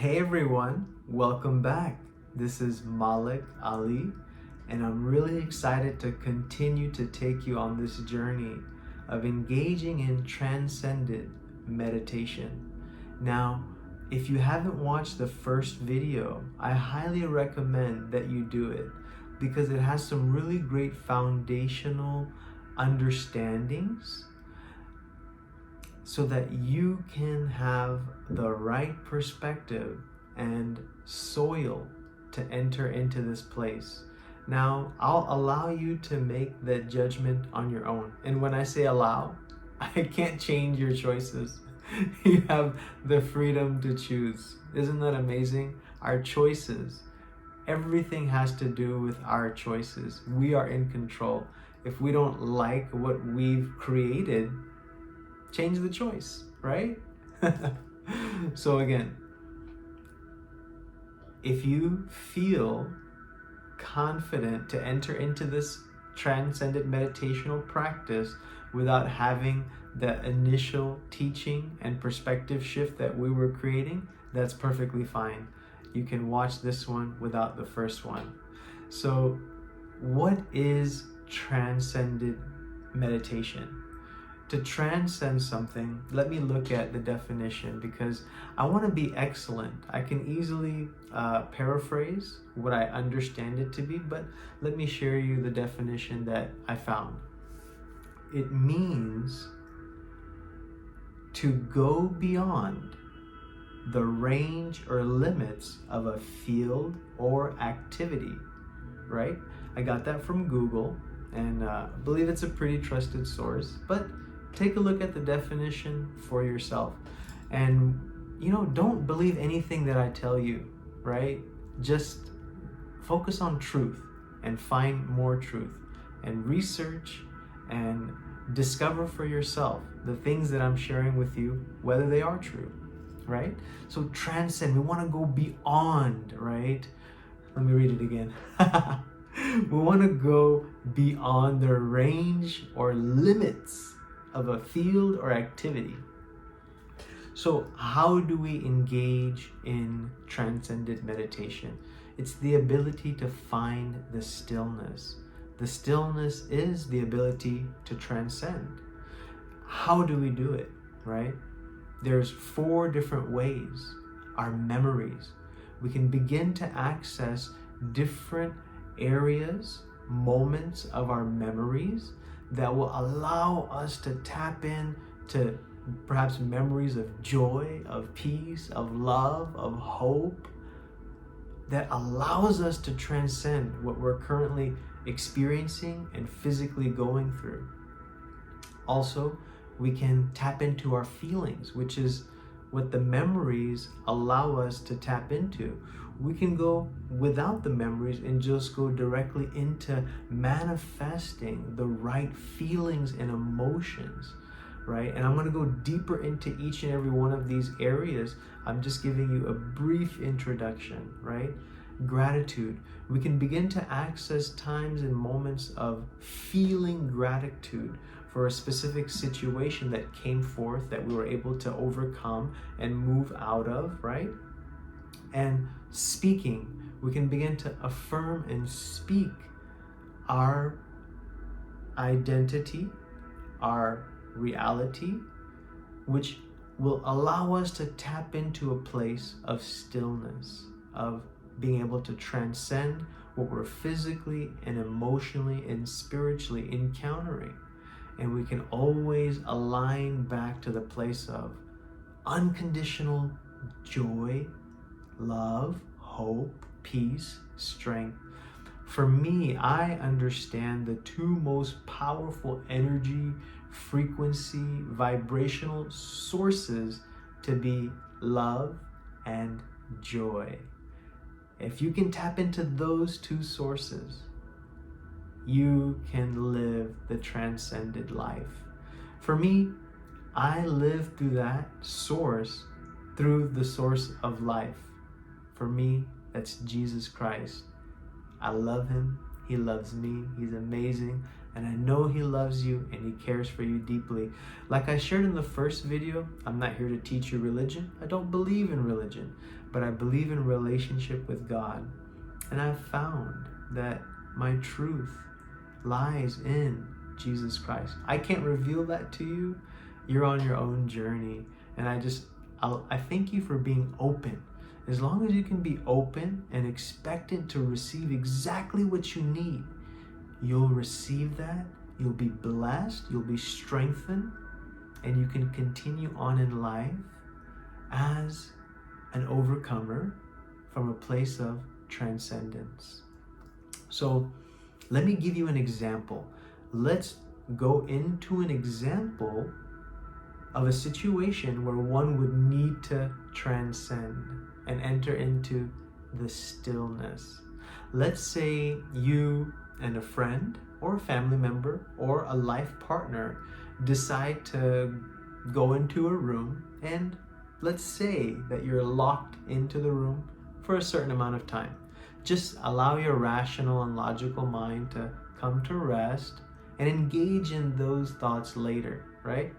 Hey everyone, welcome back. This is Malik Ali, and I'm really excited to continue to take you on this journey of engaging in transcended meditation. Now, if you haven't watched the first video, I highly recommend that you do it because it has some really great foundational understandings so that you can have the right perspective and soil to enter into this place. Now, I'll allow you to make that judgment on your own. And when I say allow, I can't change your choices. You have the freedom to choose. Isn't that amazing? Our choices. Everything has to do with our choices. We are in control. If we don't like what we've created, change the choice, right? So again, if you feel confident to enter into this transcendent meditational practice without having the initial teaching and perspective shift that we were creating, that's perfectly fine. You can watch this one without the first one. So what is transcendent meditation? To transcend something, let me look at the definition because I want to be excellent. I can easily paraphrase what I understand it to be, but let me share you the definition that I found. It means to go beyond the range or limits of a field or activity, right? I got that from Google, and I believe it's a pretty trusted source, but take a look at the definition for yourself. And, don't believe anything that I tell you, right? Just focus on truth and find more truth and research and discover for yourself the things that I'm sharing with you, whether they are true, right? So transcend, we want to go beyond, right? Let me read it again. We want to go beyond the range or limits of a field or activity. So how do we engage in transcendent meditation? It's the ability to find the stillness. The stillness is the ability to transcend. How do we do it, right? There's 4 different ways. Our memories. We can begin to access different areas, moments of our memories that will allow us to tap in to perhaps memories of joy, of peace, of love, of hope, that allows us to transcend what we're currently experiencing and physically going through. Also, we can tap into our feelings, which is what the memories allow us to tap into. We can go without the memories and just go directly into manifesting the right feelings and emotions, right? And I'm going to go deeper into each and every one of these areas. I'm just giving you a brief introduction, right? Gratitude. We can begin to access times and moments of feeling gratitude for a specific situation that came forth that we were able to overcome and move out of, right? And speaking, we can begin to affirm and speak our identity, our reality, which will allow us to tap into a place of stillness, of being able to transcend what we're physically and emotionally and spiritually encountering. And we can always align back to the place of unconditional joy, love, hope, peace, strength. For me, I understand the 2 most powerful energy, frequency, vibrational sources to be love and joy. If you can tap into those 2 sources, you can live the transcended life. For me, I live through that source, through the source of life. For me, that's Jesus Christ. I love him. He loves me. He's amazing. And I know He loves you and He cares for you deeply. Like I shared in the first video, I'm not here to teach you religion. I don't believe in religion, but I believe in relationship with God. And I've found that my truth lies in Jesus Christ. I can't reveal that to you. You're on your own journey. And I thank you for being open. As long as you can be open and expectant to receive exactly what you need, you'll receive that. You'll be blessed. You'll be strengthened. And you can continue on in life as an overcomer from a place of transcendence. So let me give you an example. Let's go into an example of a situation where one would need to transcend and enter into the stillness. Let's say you and a friend or a family member or a life partner decide to go into a room, and let's say that you're locked into the room for a certain amount of time. Just allow your rational and logical mind to come to rest and engage in those thoughts later, right?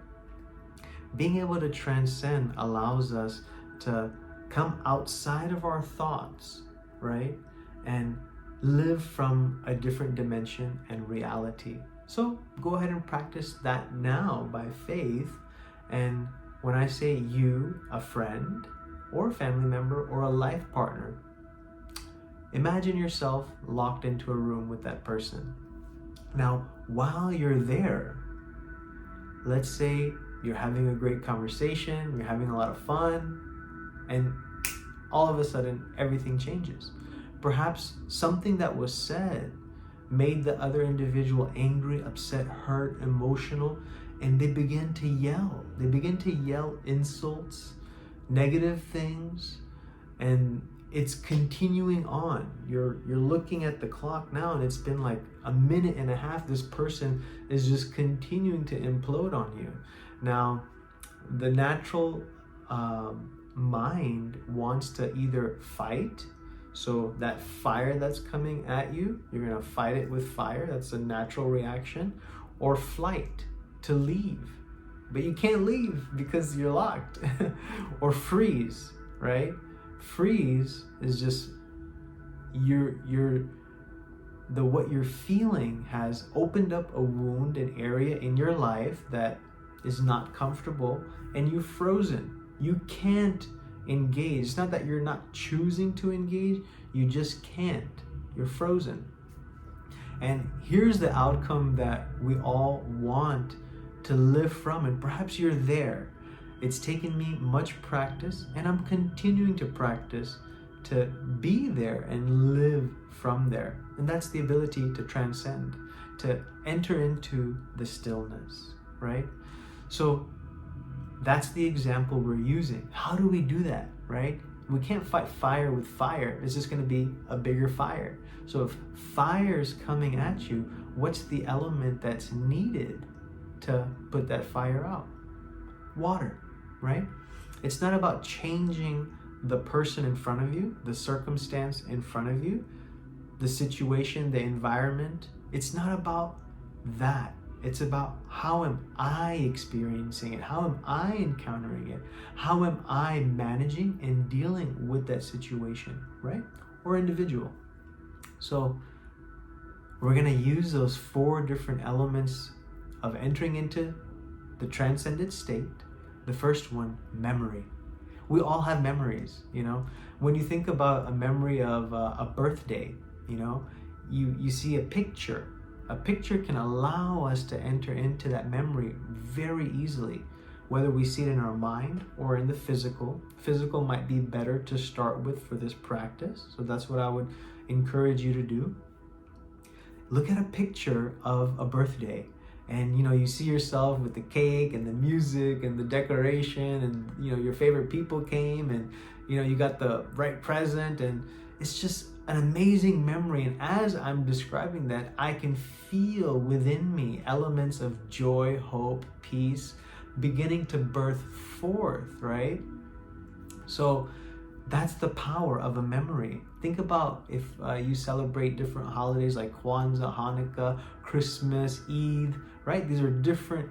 Being able to transcend allows us to come outside of our thoughts, right? And live from a different dimension and reality. So go ahead and practice that now by faith. And when I say you, a friend or a family member or a life partner, imagine yourself locked into a room with that person. Now, while you're there, let's say you're having a great conversation, you're having a lot of fun, and all of a sudden everything changes. Perhaps something that was said made the other individual angry, upset, hurt, emotional, and they begin to yell. They begin to yell insults, negative things, and it's continuing on. You're looking at the clock now, and it's been like a minute and a half. This person is just continuing to implode on you. Now, the natural mind wants to either fight, so that fire that's coming at you, you're gonna fight it with fire. That's a natural reaction. Or flight, to leave. But you can't leave because you're locked. Or freeze, right? Freeze is just what you're feeling has opened up a wound, an area in your life that is not comfortable, and you've frozen. You can't engage. It's not that you're not choosing to engage, you just can't. You're frozen. And here's the outcome that we all want to live from, and perhaps you're there. It's taken me much practice, and I'm continuing to practice to be there and live from there. And that's the ability to transcend, to enter into the stillness, right? So that's the example we're using. How do we do that, right? We can't fight fire with fire. It's just going to be a bigger fire. So if fire's coming at you, what's the element that's needed to put that fire out? Water, right? It's not about changing the person in front of you, the circumstance in front of you, the situation, the environment. It's not about that. It's about, how am I experiencing it? How am I encountering it? How am I managing and dealing with that situation, right? Or individual. So we're going to use those 4 different elements of entering into the transcended state. The first one, memory. We all have memories, you know. When you think about a memory of a birthday, you know, you see a picture. A picture can allow us to enter into that memory very easily, whether we see it in our mind or in the physical. Physical might be better to start with for this practice, so that's what I would encourage you to do. Look at a picture of a birthday, and you know, you see yourself with the cake and the music and the decoration, and you know, your favorite people came, and you know, you got the right present, and it's just an amazing memory. And as I'm describing that, I can feel within me elements of joy, hope, peace beginning to birth forth, right? So That's the power of a memory. Think about if you celebrate different holidays like Kwanzaa, Hanukkah, Christmas, Eid, right? These are different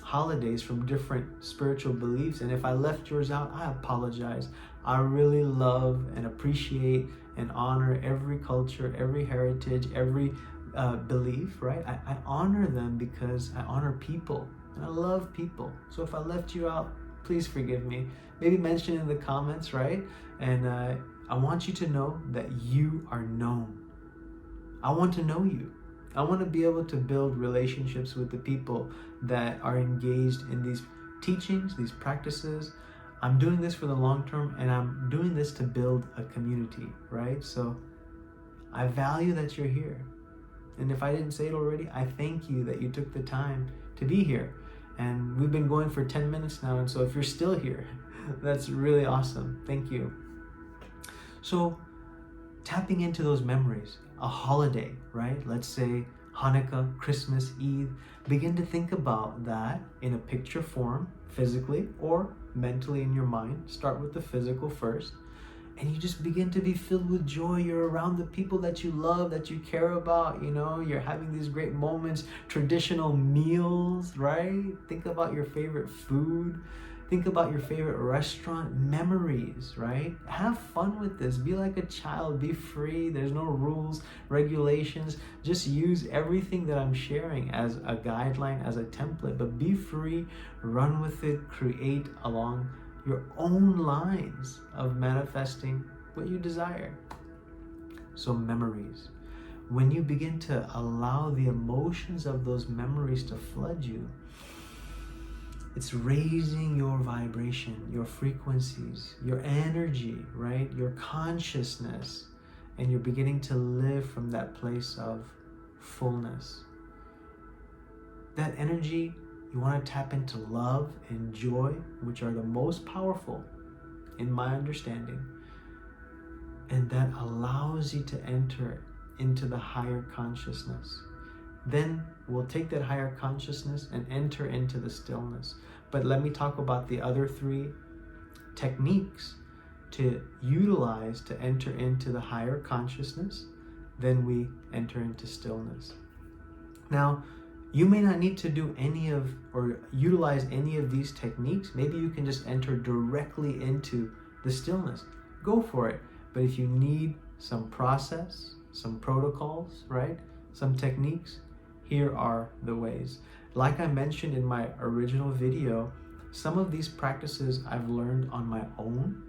holidays from different spiritual beliefs. And if I left yours out, I apologize. I really love and appreciate and honor every culture, every heritage, every belief, right? I honor them because I honor people and I love people. So if I left you out, please forgive me. Maybe mention in the comments, right? And I want you to know that you are known. I want to know you. I want to be able to build relationships with the people that are engaged in these teachings, these practices. I'm doing this for the long term, and I'm doing this to build a community, right? So I value that you're here. And if I didn't say it already, I thank you that you took the time to be here. And we've been going for 10 minutes now, and so if you're still here, that's really awesome. Thank you. So tapping into those memories, a holiday, right? Let's say Hanukkah, Christmas, Eid. Begin to think about that in a picture form, physically or mentally in your mind. Start with the physical first. And you just begin to be filled with joy. You're around the people that you love, that you care about, you're having these great moments, traditional meals, right? Think about your favorite food. Think about your favorite restaurant, memories, right? Have fun with this. Be like a child, be free. There's no rules, regulations. Just use everything that I'm sharing as a guideline, as a template, but be free, run with it, create along your own lines of manifesting what you desire. So memories. When you begin to allow the emotions of those memories to flood you, it's raising your vibration, your frequencies, your energy, right? Your consciousness. And you're beginning to live from that place of fullness. That energy, you want to tap into love and joy, which are the most powerful in my understanding. And that allows you to enter into the higher consciousness. Then we'll take that higher consciousness and enter into the stillness. But let me talk about the other 3 techniques to utilize to enter into the higher consciousness. Then we enter into stillness. Now, you may not need to do any of or utilize any of these techniques. Maybe you can just enter directly into the stillness. Go for it. But if you need some process, some protocols, right? Some techniques, here are the ways. Like I mentioned in my original video, some of these practices I've learned on my own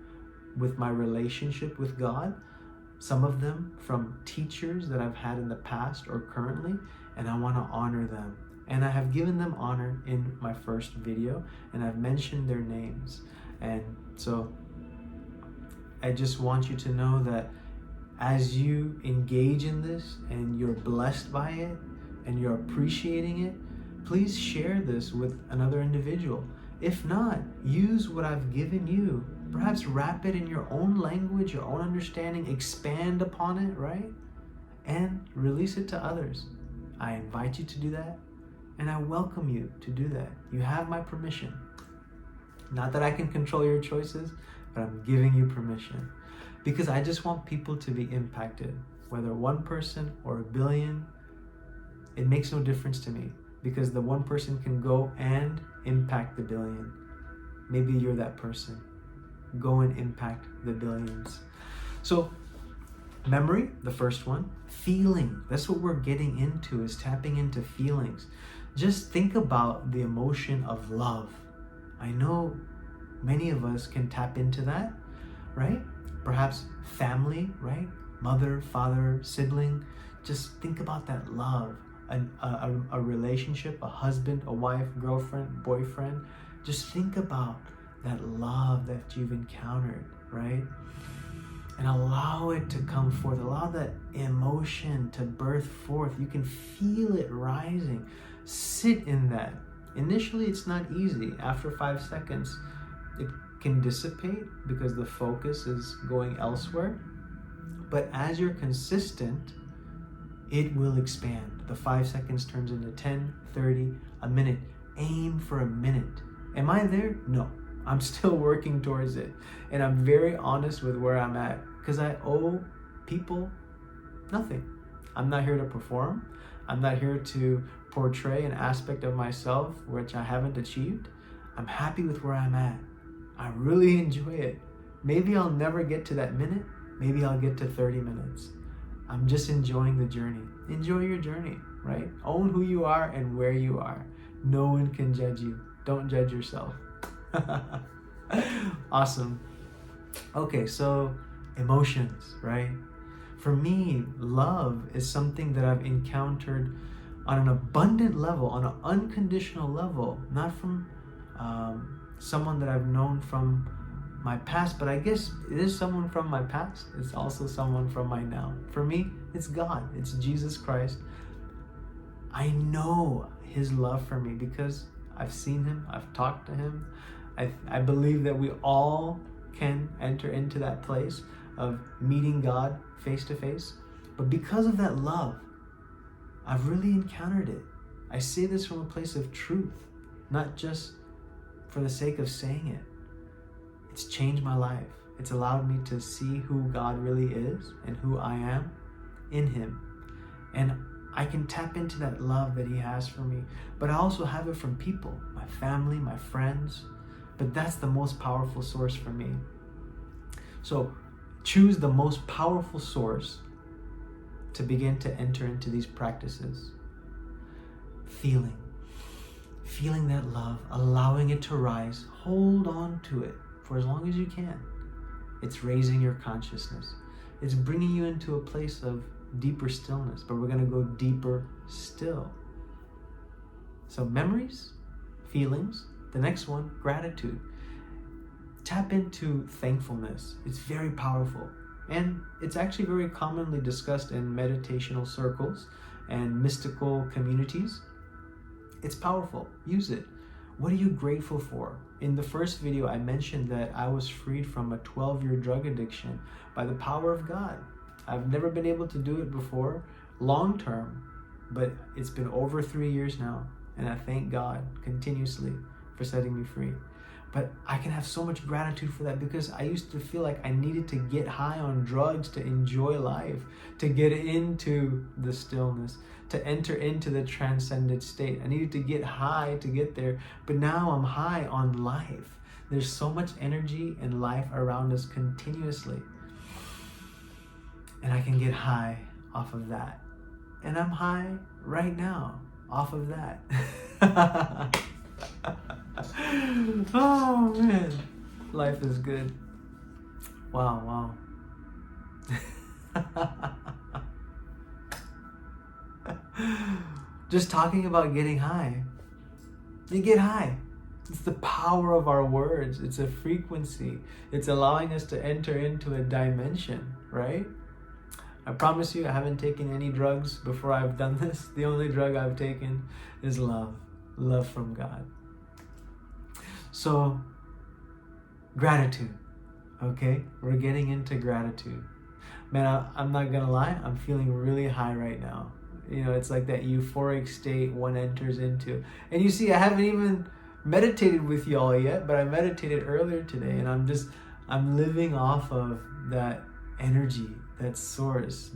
with my relationship with God. Some of them from teachers that I've had in the past or currently, and I want to honor them. And I have given them honor in my first video, and I've mentioned their names. And so I just want you to know that as you engage in this and you're blessed by it and you're appreciating it, please share this with another individual. If not, use what I've given you. Perhaps wrap it in your own language, your own understanding, expand upon it, right? And release it to others. I invite you to do that, and I welcome you to do that. You have my permission. Not that I can control your choices, but I'm giving you permission. Because I just want people to be impacted. Whether one person or a billion, it makes no difference to me. Because the one person can go and impact the billion. Maybe you're that person. Go and impact the billions. So, memory, the first one. Feeling, that's what we're getting into, is tapping into feelings. Just think about the emotion of love. I know many of us can tap into that, right? Perhaps family, right? Mother, father, sibling. Just think about that love. A relationship, a husband, a wife, girlfriend, boyfriend. Just think about that love that you've encountered, right? And allow it to come forth. Allow that emotion to birth forth. You can feel it rising. Sit in that. Initially, it's not easy. After 5 seconds, it can dissipate because the focus is going elsewhere. But as you're consistent, it will expand. The 5 seconds turns into 10, 30, a minute. Aim for a minute. Am I there? No. I'm still working towards it. And I'm very honest with where I'm at, because I owe people nothing. I'm not here to perform. I'm not here to portray an aspect of myself which I haven't achieved. I'm happy with where I'm at. I really enjoy it. Maybe I'll never get to that minute. Maybe I'll get to 30 minutes. I'm just enjoying the journey. Enjoy your journey, right? Own who you are and where you are. No one can judge you. Don't judge yourself. Awesome. Okay, so emotions, right? For me, love is something that I've encountered on an abundant level, on an unconditional level, not from someone that I've known from my past, but I guess it is someone from my past. It's also someone from my now. For me, it's God. It's Jesus Christ. I know his love for me because I've seen him. I've talked to him. I believe that we all can enter into that place of meeting God face to face. But because of that love, I've really encountered it. I say this from a place of truth, not just for the sake of saying it. It's changed my life. It's allowed me to see who God really is and who I am in him. And I can tap into that love that he has for me. But I also have it from people, my family, my friends. But that's the most powerful source for me. So choose the most powerful source to begin to enter into these practices. Feeling that love, allowing it to rise. Hold on to it for as long as you can. It's raising your consciousness. It's bringing you into a place of deeper stillness, but we're going to go deeper still. So memories, feelings. The next one, gratitude. Tap into thankfulness. It's very powerful. And it's actually very commonly discussed in meditational circles and mystical communities. It's powerful. Use it. What are you grateful for? In the first video, I mentioned that I was freed from a 12-year drug addiction by the power of God. I've never been able to do it before, long term, but it's been over 3 years now, and I thank God continuously for setting me free. But I can have so much gratitude for that because I used to feel like I needed to get high on drugs to enjoy life, to get into the stillness, to enter into the transcended state. I needed to get high to get there, but now I'm high on life. There's so much energy and life around us continuously. And I can get high off of that. And I'm high right now off of that. Oh man, life is good. Wow. Just talking about getting high. You get high. It's the power of our words. It's a frequency. It's allowing us to enter into a dimension, right? I promise you, I haven't taken any drugs before I've done this. The only drug I've taken is love. Love from God. So, gratitude, okay? We're getting into gratitude. Man, I'm not gonna lie, I'm feeling really high right now. You know, it's like that euphoric state one enters into. And you see, I haven't even meditated with y'all yet, but I meditated earlier today, and I'm living off of that energy, that source,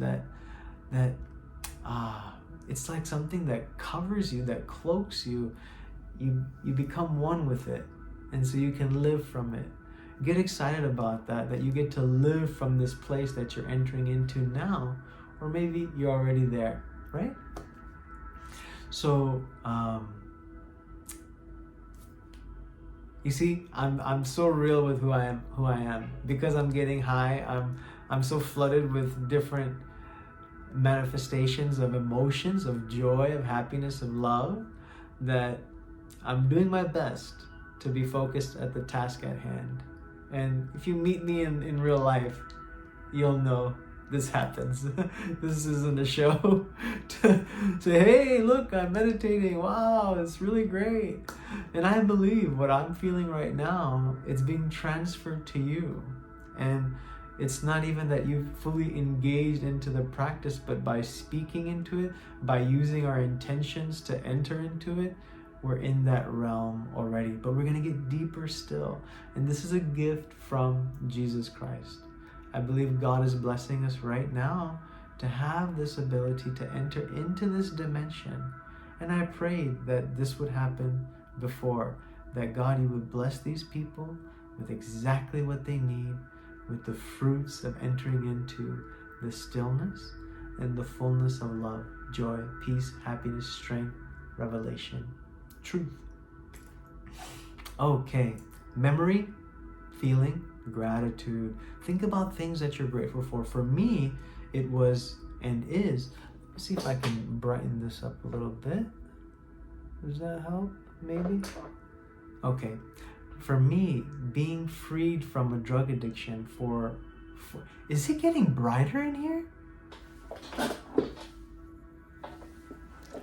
it's like something that covers you, that cloaks you. You become one with it. And so you can live from it. Get excited about that you get to live from this place that you're entering into now, or maybe you're already there, right? So, you see, I'm so real with who I am. Because I'm getting high, I'm so flooded with different manifestations of emotions, of joy, of happiness, of love, that I'm doing my best to be focused at the task at hand. And if you meet me in real life, you'll know this happens. This isn't a show to say, hey, look, I'm meditating. Wow, it's really great. And I believe what I'm feeling right now, it's being transferred to you. And it's not even that you've fully engaged into the practice, but by speaking into it, by using our intentions to enter into it, we're in that realm already, but we're going to get deeper still. And this is a gift from Jesus Christ. I believe God is blessing us right now to have this ability to enter into this dimension. And I prayed that this would happen before, that God, you would bless these people with exactly what they need, with the fruits of entering into the stillness and the fullness of love, joy, peace, happiness, strength, revelation, truth. Okay, memory, feeling, gratitude. Think about things that you're grateful for. For me, it was and is. Let's see if I can brighten this up a little bit. Does that help? Maybe? Okay. For me, being freed from a drug addiction for is it getting brighter in here?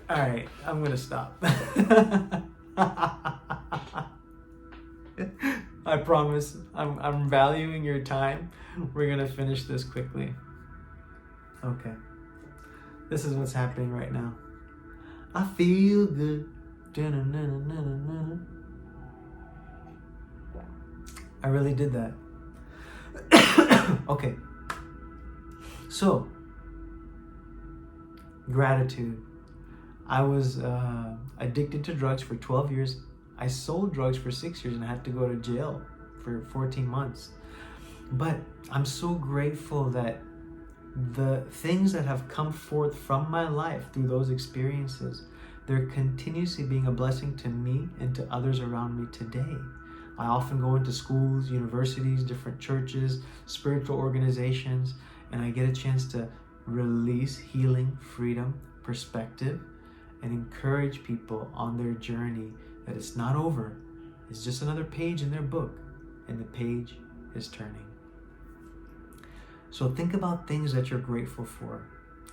All right, I'm gonna stop. I promise, I'm valuing your time. We're gonna finish this quickly. Okay, this is what's happening right now. I feel good. I really did that. Okay, so gratitude. I was addicted to drugs for 12 years. I sold drugs for 6 years and had to go to jail for 14 months. But I'm so grateful that the things that have come forth from my life through those experiences, they're continuously being a blessing to me and to others around me today. I often go into schools, universities, different churches, spiritual organizations, and I get a chance to release healing, freedom, perspective, and encourage people on their journey that it's not over. It's just another page in their book, and the page is turning. So think about things that you're grateful for.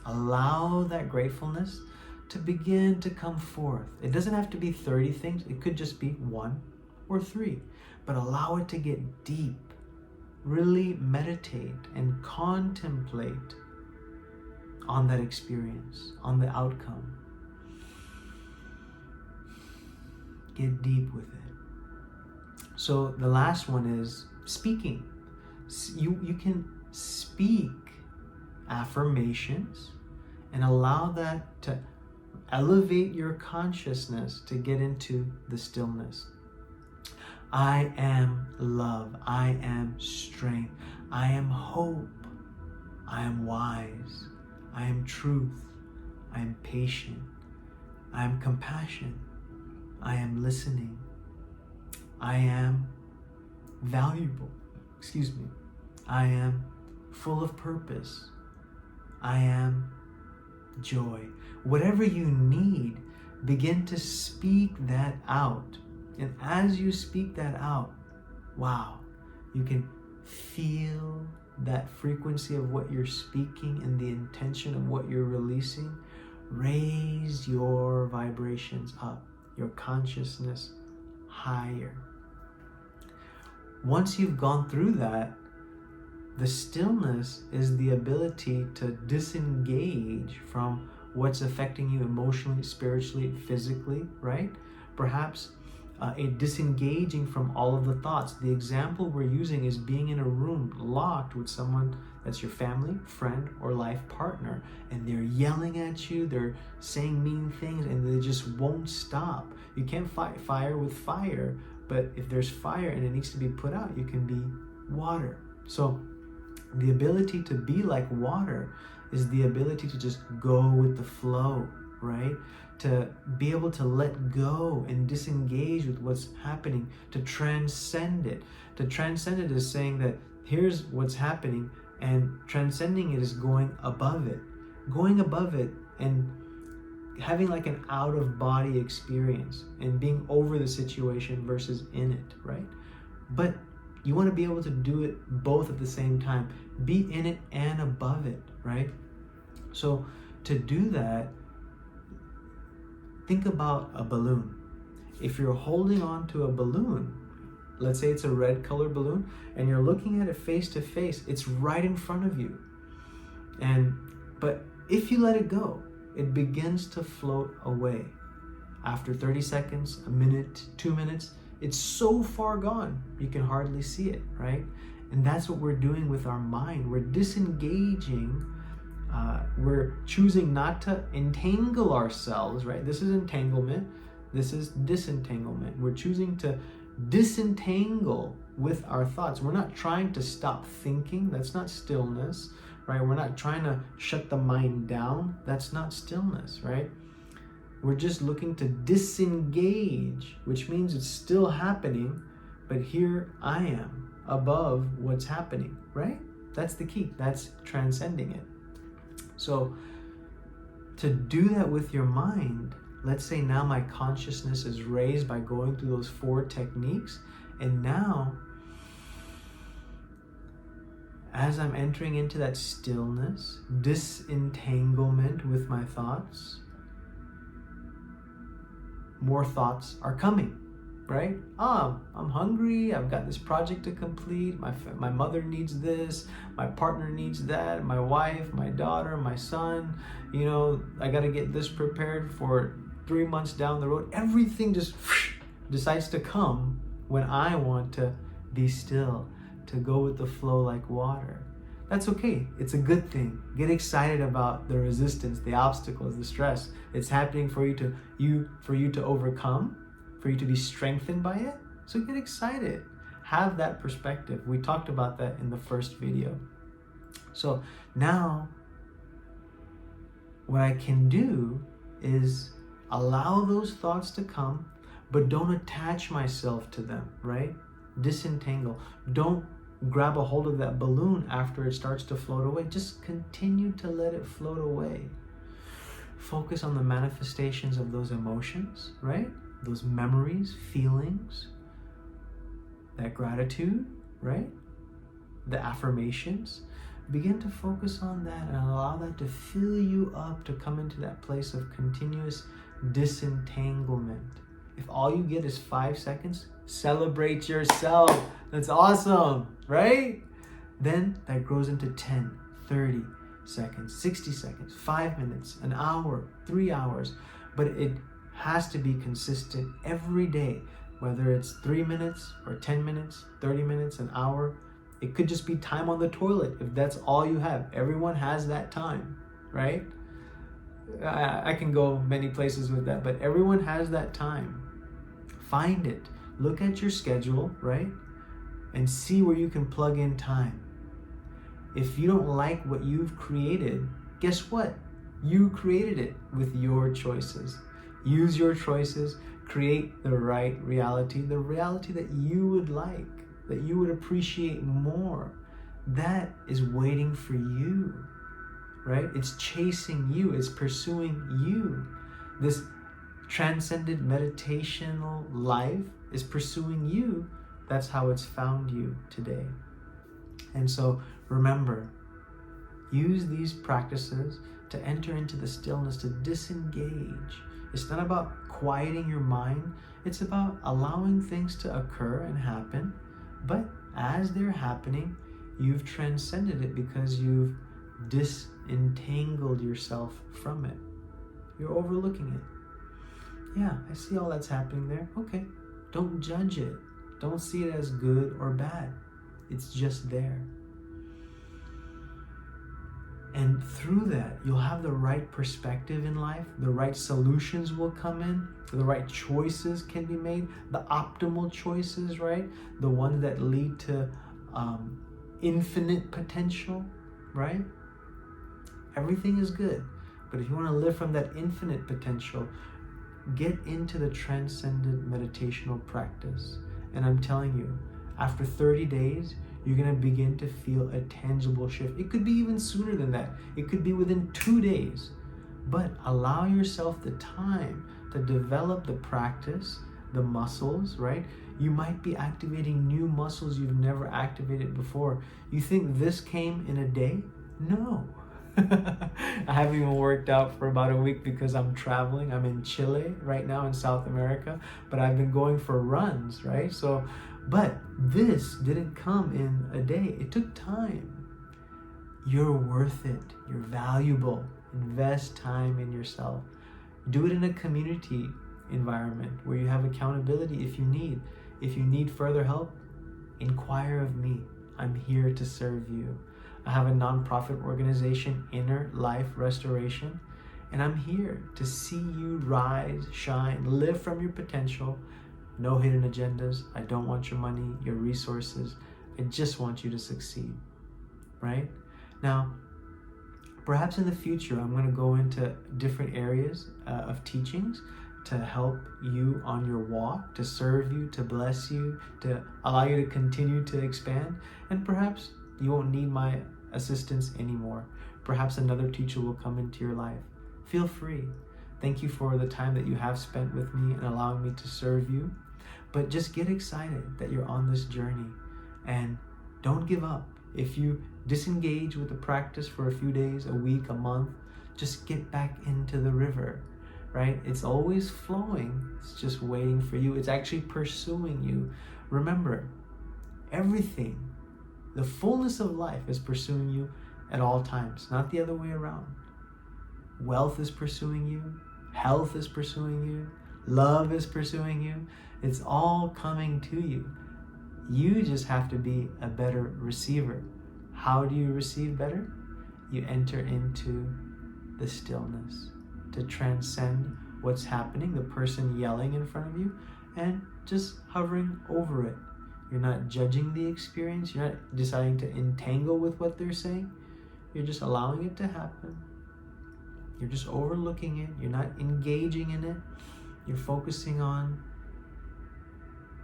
Allow that gratefulness to begin to come forth. It doesn't have to be 30 things. It could just be 1 or 3. But allow it to get deep. Really meditate and contemplate on that experience, on the outcome. Get deep with it. So the last one is speaking. You can speak affirmations and allow that to elevate your consciousness to get into the stillness. I am love. I am strength. I am hope. I am wise. I am truth. I am patient. I am compassion. I am listening. I am valuable. I am full of purpose. I am joy. Whatever you need, begin to speak that out. And as you speak that out, wow, you can feel that frequency of what you're speaking and the intention of what you're releasing. Raise your vibrations up, your consciousness higher. Once you've gone through that, the stillness is the ability to disengage from what's affecting you emotionally, spiritually, physically, right? Perhaps a disengaging from all of the thoughts. The example we're using is being in a room locked with someone that's your family, friend, or life partner, and they're yelling at you, they're saying mean things, and they just won't stop. You can't fight fire with fire, but if there's fire and it needs to be put out, you can be water. So the ability to be like water is the ability to just go with the flow, right? To be able to let go and disengage with what's happening, to transcend it. To transcend it is saying that here's what's happening, and transcending it is going above it. Going above it and having like an out-of-body experience and being over the situation versus in it, right? But you want to be able to do it both at the same time. Be in it and above it, right? So to do that, think about a balloon. If you're holding on to a balloon, let's say it's a red color balloon, and you're looking at it face to face, it's right in front of you. But if you let it go, it begins to float away. After 30 seconds, a minute, 2 minutes, it's so far gone, you can hardly see it, right? And that's what we're doing with our mind. We're disengaging. We're choosing not to entangle ourselves, right? This is entanglement. This is disentanglement. We're choosing to disentangle with our thoughts. We're not trying to stop thinking. That's not stillness, right? We're not trying to shut the mind down. That's not stillness, right? We're just looking to disengage, which means it's still happening, but here I am above what's happening, right? That's the key. That's transcending it. So to do that with your mind, let's say now my consciousness is raised by going through those 4 techniques, and now as I'm entering into that stillness, disentanglement with my thoughts, more thoughts are coming, right? I'm hungry, I've got this project to complete, my mother needs this, my partner needs that, my wife, my daughter, my son, I got to get this prepared for 3 months down the road. Everything just decides to come when I want to be still, to go with the flow like water. That's okay. It's a good thing. Get excited about the resistance, the obstacles, the stress. It's happening for you to overcome, for you to be strengthened by it. So get excited. Have that perspective. We talked about that in the first video. So now what I can do is allow those thoughts to come, but don't attach myself to them, right? Disentangle. Don't grab a hold of that balloon after it starts to float away. Just continue to let it float away. Focus on the manifestations of those emotions, right? Those memories, feelings, that gratitude, right? The affirmations. Begin to focus on that and allow that to fill you up to come into that place of continuous disentanglement. If all you get is 5 seconds, celebrate yourself. That's awesome, right? Then that grows into 10, 30 seconds, 60 seconds, 5 minutes, an hour, 3 hours. But it has to be consistent every day, whether it's 3 minutes or 10 minutes, 30 minutes, an hour. It could just be time on the toilet if that's all you have. Everyone has that time, right? I can go many places with that, but everyone has that time. Find it. Look at your schedule, right? And see where you can plug in time. If you don't like what you've created, guess what? You created it with your choices. Use your choices. Create the right reality, the reality that you would like, that you would appreciate more. That is waiting for you, right? It's chasing you. It's pursuing you. This transcended meditational life is pursuing you. That's how it's found you today. And so remember, use these practices to enter into the stillness, to disengage. It's not about quieting your mind. It's about allowing things to occur and happen. But as they're happening, you've transcended it because you've disentangled yourself from it. You're overlooking it. Yeah, I see all that's happening there. Okay, don't judge it. Don't see it as good or bad. It's just there. And through that, you'll have the right perspective in life. The right solutions will come in. The right choices can be made. The optimal choices, right? The ones that lead to infinite potential, right? Everything is good. But if you want to live from that infinite potential, get into the transcendent meditational practice. And I'm telling you, after 30 days, you're going to begin to feel a tangible shift. It could be even sooner than that. It could be within 2 days. But allow yourself the time to develop the practice, the muscles, right? You might be activating new muscles you've never activated before. You think this came in a day? No. I haven't even worked out for about a week because I'm traveling. I'm in Chile right now in South America, but I've been going for runs, right? But this didn't come in a day. It took time. You're worth it. You're valuable. Invest time in yourself. Do it in a community environment where you have accountability if you need. If you need further help, inquire of me. I'm here to serve you. I have a nonprofit organization, Inner Life Restoration, and I'm here to see you rise, shine, live from your potential. No hidden agendas. I don't want your money, your resources. I just want you to succeed, right? Now, perhaps in the future, I'm going to go into different areas of teachings to help you on your walk, to serve you, to bless you, to allow you to continue to expand. And perhaps you won't need my assistance anymore. Perhaps another teacher will come into your life. Feel free. Thank you for the time that you have spent with me and allowing me to serve you. But just get excited that you're on this journey and don't give up. If you disengage with the practice for a few days, a week, a month, just get back into the river, right? It's always flowing. It's just waiting for you. It's actually pursuing you. Remember, everything, the fullness of life is pursuing you at all times, not the other way around. Wealth is pursuing you. Health is pursuing you. Love is pursuing you. It's all coming to you. You just have to be a better receiver. How do you receive better? You enter into the stillness to transcend what's happening, the person yelling in front of you, and just hovering over it. You're not judging the experience. You're not deciding to entangle with what they're saying. You're just allowing it to happen. You're just overlooking it. You're not engaging in it. You're focusing on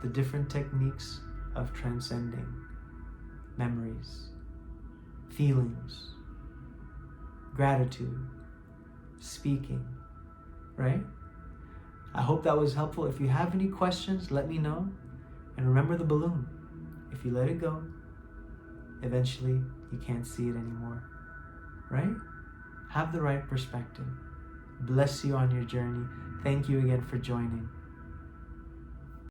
the different techniques of transcending memories, feelings, gratitude, speaking, right? I hope that was helpful. If you have any questions, let me know. And remember the balloon. If you let it go, eventually you can't see it anymore, right? Have the right perspective. Bless you on your journey. Thank you again for joining.